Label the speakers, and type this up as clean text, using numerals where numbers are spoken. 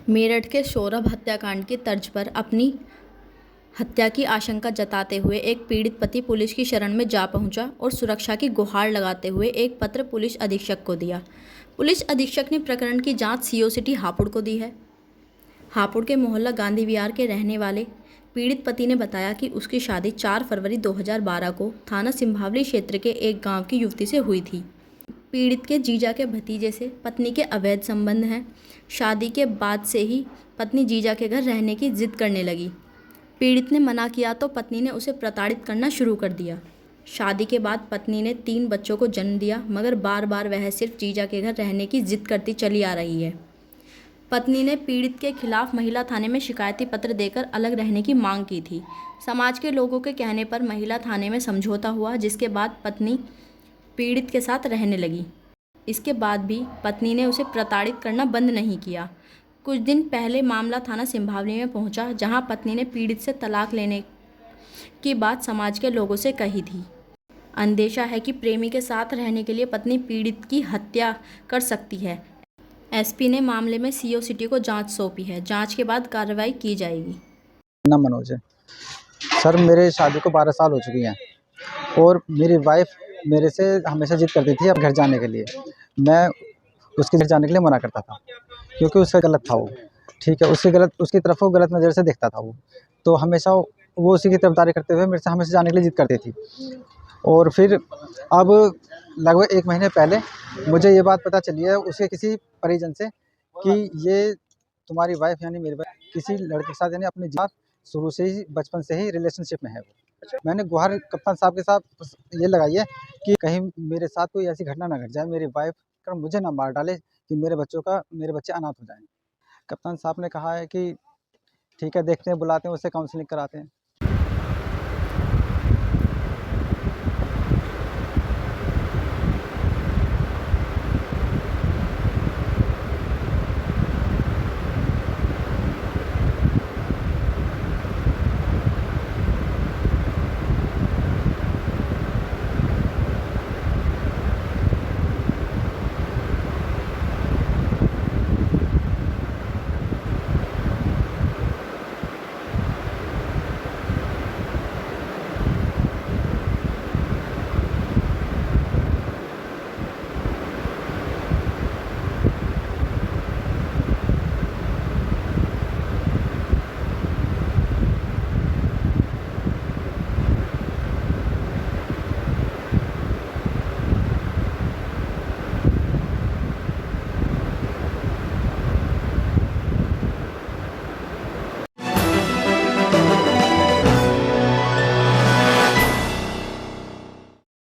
Speaker 1: मेरठ के सौरभ हत्याकांड की तर्ज पर अपनी हत्या की आशंका जताते हुए एक पीड़ित पति पुलिस की शरण में जा पहुंचा और सुरक्षा की गुहार लगाते हुए एक पत्र पुलिस अधीक्षक को दिया। पुलिस अधीक्षक ने प्रकरण की जांच सीओ सिटी हापुड़ को दी है। हापुड़ के मोहल्ला गांधी विहार के रहने वाले पीड़ित पति ने बताया कि उसकी शादी 4 फरवरी 2012 को थाना सिंभावली क्षेत्र के एक गांव की युवती से हुई थी। पीड़ित के जीजा के भतीजे से पत्नी के अवैध संबंध हैं। शादी के बाद से ही पत्नी जीजा के घर रहने की जिद करने लगी। पीड़ित ने मना किया तो पत्नी ने उसे प्रताड़ित करना शुरू कर दिया। शादी के बाद पत्नी ने 3 बच्चों को जन्म दिया, मगर बार बार वह सिर्फ जीजा के घर रहने की जिद करती चली आ रही है। पत्नी ने पीड़ित के खिलाफ महिला थाने में शिकायती पत्र देकर अलग रहने की मांग की थी। समाज के लोगों के कहने पर महिला थाने में समझौता हुआ, जिसके बाद पत्नी पीड़ित के साथ रहने लगी। इसके बाद भी पत्नी ने उसे प्रताड़ित करना बंद नहीं किया। कुछ दिन पहले मामला थाना सिंभावली में पहुंचा, जहां पत्नी ने पीड़ित से तलाक लेने की बात समाज के लोगों से कही थी। अंदेशा है कि प्रेमी के साथ रहने के लिए पत्नी पीड़ित की हत्या कर सकती है। एसपी ने मामले में सीओ सिटी को जांच सौंपी है। जांच के बाद कार्रवाई की जाएगी।
Speaker 2: ना मनोज है सर, मेरे शादी को 12 साल हो चुकी हैं और मेरी वाइफ मेरे से हमेशा जिद करती थी अब घर जाने के लिए। मैं उसके घर जाने के लिए मना करता था क्योंकि उसका गलत था वो, ठीक है, उसकी तरफ वो गलत नज़र से देखता था वो, तो हमेशा वो उसी की तरफदारी करते हुए मेरे से हमेशा जाने के लिए जिद करती थी। और फिर अब लगभग 1 महीने पहले मुझे ये बात पता चली है उसके किसी परिजन से कि ये तुम्हारी वाइफ यानी मेरी वाइफ किसी लड़के के साथ यानी अपने शुरू से ही बचपन से ही रिलेशनशिप में है वो। मैंने गुहार कप्तान साहब के साथ ये लगाई है कि कहीं मेरे साथ कोई ऐसी घटना ना घट जाए, मेरी वाइफ कर मुझे ना मार डाले कि मेरे बच्चे अनाथ हो जाएं। कप्तान साहब ने कहा है कि ठीक है, देखते हैं, बुलाते हैं, उससे काउंसलिंग कराते हैं।